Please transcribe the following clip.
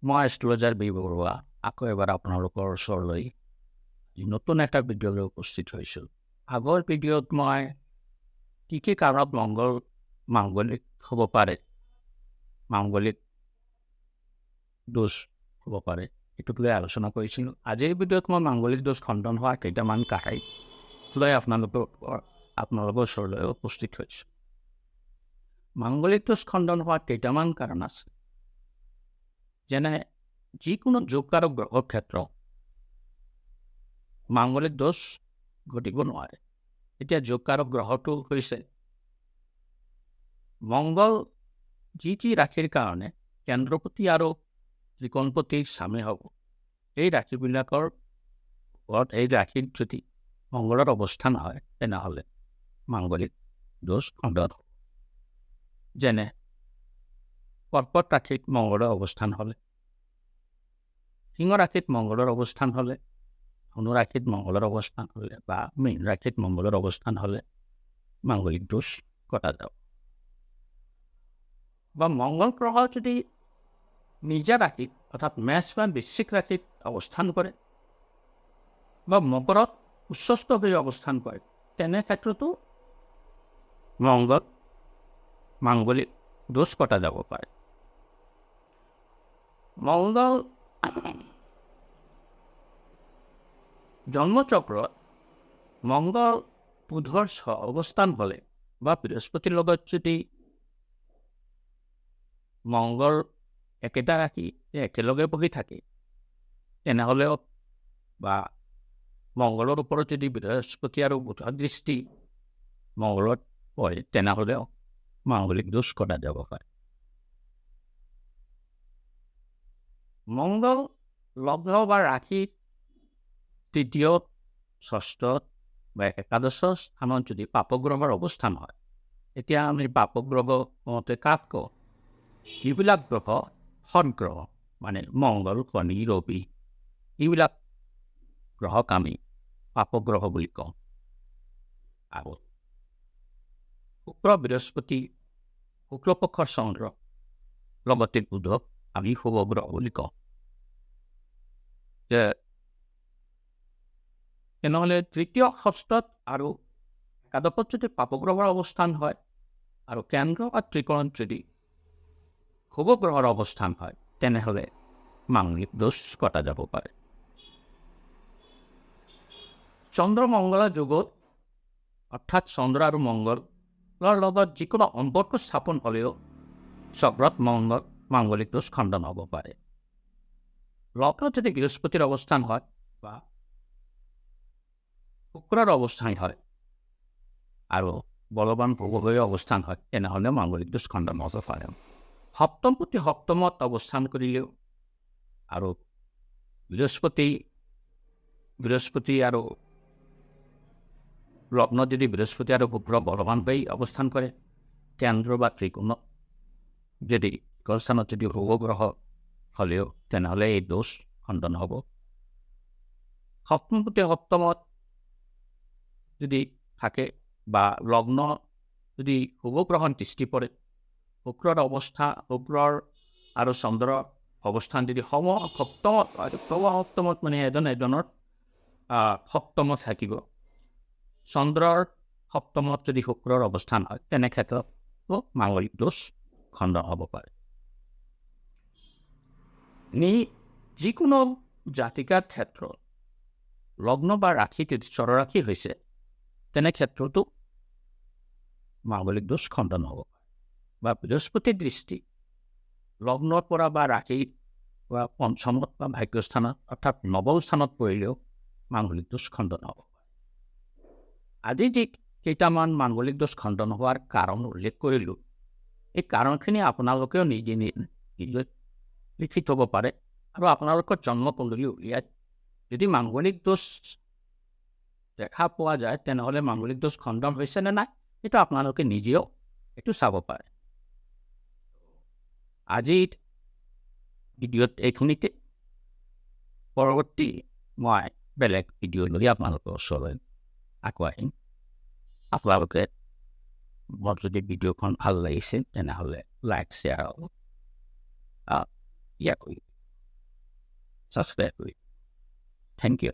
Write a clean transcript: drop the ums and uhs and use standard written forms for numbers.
মই astrologer B Barua আকৌ এবাৰ আপোনালোকৰ ওচৰলৈ নতুন এটা ভিডিঅ' লৈ উপস্থিত হৈছোঁ। আগৰ ভিডিঅ'ত মই কি কাৰণত মাংগলিক হ'ব পাৰে, মাংগলিক দোষ হ'ব পাৰে এইটোক লৈ আলোচনা কৰিছিলোঁ। আজিৰ ভিডিঅ'ত মই মাংগলিক দোষ খণ্ডন হোৱা কেইটামান কাহিনী লৈ আপোনালোকৰ ওচৰলৈ উপস্থিত হৈছোঁ। মাংগলিক দোষ খণ্ডন হোৱাৰ কেইটামান কাৰণ আছে, যেনে যিকোনো যোগকাৰক গ্ৰহৰ ক্ষেত্ৰত মাংগলিক দোষ ঘটিব নোৱাৰে। এতিয়া যোগকাৰক গ্ৰহটো হৈছে মংগল, যি ৰাশিৰ কাৰণে কেন্দ্ৰপতি আৰু ত্ৰিকোণপতিৰ স্বামী হ'ব, এই ৰাশিবিলাকৰ ওপৰত এই ৰাশিত যদি মংগলৰ অৱস্থান হয় তেনেহ'লে মাংগলিক দোষ খণ্ডন হ'ব। যেনে কৰ্কট ৰাশিত মংগলৰ অৱস্থান হ'লে, সিংহ ৰাশিত মংগলৰ অৱস্থান হ'লে, ধনু ৰাশিত মংগলৰ অৱস্থান হ'লে বা মীন ৰাশিত মংগলৰ অৱস্থান হ'লে মাংগলিক দোষ কটা যাব। বা মংগল গ্ৰহ যদি নিজা ৰাশিত অৰ্থাৎ মেষ বা বৃশ্চিক ৰাশিত অৱস্থান কৰে বা মকৰত উচ্চস্থ হৈ অৱস্থান কৰে, তেনে ক্ষেত্ৰতো মাংগলিক দোষ কটা যাব পাৰে। মংগল জন্মচক্ৰত মংগল বুধৰ অৱস্থান হ'লে বা বৃহস্পতিৰ লগত যদি মংগল একেটা ৰাশি একেলগে বহি থাকে তেনেহ'লেও বা মংগলৰ ওপৰত যদি বৃহস্পতি আৰু বুধৰ দৃষ্টি মংগলত পৰে তেনেহ'লেও মাংগলিক দোষ কটা যাব পাৰে। মংগল লগ্ন বা ৰাশিত তৃতীয়, ষষ্ঠ বা একাদশ স্থানত যদি পাপগ্ৰহৰ অৱস্থান হয়, এতিয়া আমি পাপগ্ৰহ কওঁতে কাক কওঁ? যিবিলাক গ্ৰহ সৎগ্ৰহ, মানে মংগল, শনি, ৰবি, এইবিলাক গ্ৰহক আমি পাপগ্ৰহ বুলি কওঁ। আৰু শুক্ৰ, বৃহস্পতি, শুক্লপক্ষৰ চন্দ্ৰ লগতে বুধক আমি শুভ গ্ৰহ বুলি কওঁ। তেনেহ'লে তৃতীয়, ষষ্ঠত আৰু একাদশত যদি পাপগ্ৰহৰ অৱস্থান হয় আৰু কেন্দ্ৰ বা ত্ৰিকোণত যদি শুভ গ্ৰহৰ অৱস্থান হয় তেনেহ'লে মাংগলিক দোষ কটা যাব পাৰে। চন্দ্ৰ মংগলৰ যুগত অৰ্থাৎ চন্দ্ৰ আৰু মংগলৰ লগত যিকোনো সম্পৰ্ক স্থাপন হ'লেও চক্ৰত মাংগলিক দোষ খণ্ডন হ'ব পাৰে। লগ্নত যদি বৃহস্পতিৰ অৱস্থান হয় বা শুক্ৰৰ অৱস্থান হয় আৰু বলৱান ভোগৰ অৱস্থান হয় তেনেহ'লে মাংগলিক দোষ খণ্ডন হ'ব পাৰে। সপ্তমপতি সপ্তমত অৱস্থান কৰিলেও আৰু বৃহস্পতি আৰু লগ্নত যদি বৃহস্পতি আৰু শুক্ৰ বলৱান হৈ অৱস্থান কৰে, কেন্দ্ৰ বা ত্ৰিকোণত যদি স্থানত যদি শুভ গ্ৰহ হ'লেও তেনেহ'লে এই দোষ খণ্ডন হ'ব। সপ্তমপতি সপ্তমত যদি থাকে বা লগ্ন যদি শুভ গ্ৰহৰ দৃষ্টি পৰে, শুক্ৰৰ আৰু চন্দ্ৰৰ অৱস্থান যদি সপ্তমত মানে এজনৰ সপ্তমত থাকিব, চন্দ্ৰৰ সপ্তমত যদি শুক্ৰৰ অৱস্থান হয় তেনে ক্ষেত্ৰত মাংগলিক দোষ খণ্ডন হ'ব পাৰে। যিকোনো জাতিকাৰ ক্ষেত্ৰত লগ্ন বা ৰাশি যদি চৰৰাশি হৈছে তেনে ক্ষেত্ৰতো মাংগলিক দোষ খণ্ডন হ'ব পাৰে। বা বৃহস্পতিৰ দৃষ্টি লগ্নৰ পৰা বা ৰাশি বা পঞ্চমত বা ভাগ্যস্থানত অৰ্থাৎ নৱম স্থানত পৰিলেও মাংগলিক দোষ খণ্ডন হ'ব পাৰে। আজি যি কেইটামান মাংগলিক দোষ খণ্ডন হোৱাৰ কাৰণ উল্লেখ কৰিলোঁ, এই কাৰণখিনি আপোনালোকেও নিজে লিখি থ'ব পাৰে আৰু আপোনালোকৰ জন্মকুণ্ডলী উলিয়াই যদি মাংগলিক দোষ দেখা পোৱা যায় তেনেহ'লে মাংগলিক দোষ খণ্ডন হৈছে নে নাই এইটো আপোনালোকে নিজেও এইটো চাব পাৰে। আজিৰ ভিডিঅ'ত এইখিনিতে, পৰৱৰ্তী মই বেলেগ ভিডিঅ' লৈ আপোনালোকৰ ওচৰলৈ আকৌ আহিম। আপোনালোকে মোৰ যদি ভিডিঅ'খন ভাল লাগিছে তেনেহ'লে লাইক, শ্বেয়াৰ আৰু কৰিম। ছাবস্ক্ৰাইব কৰি থেংক ইউ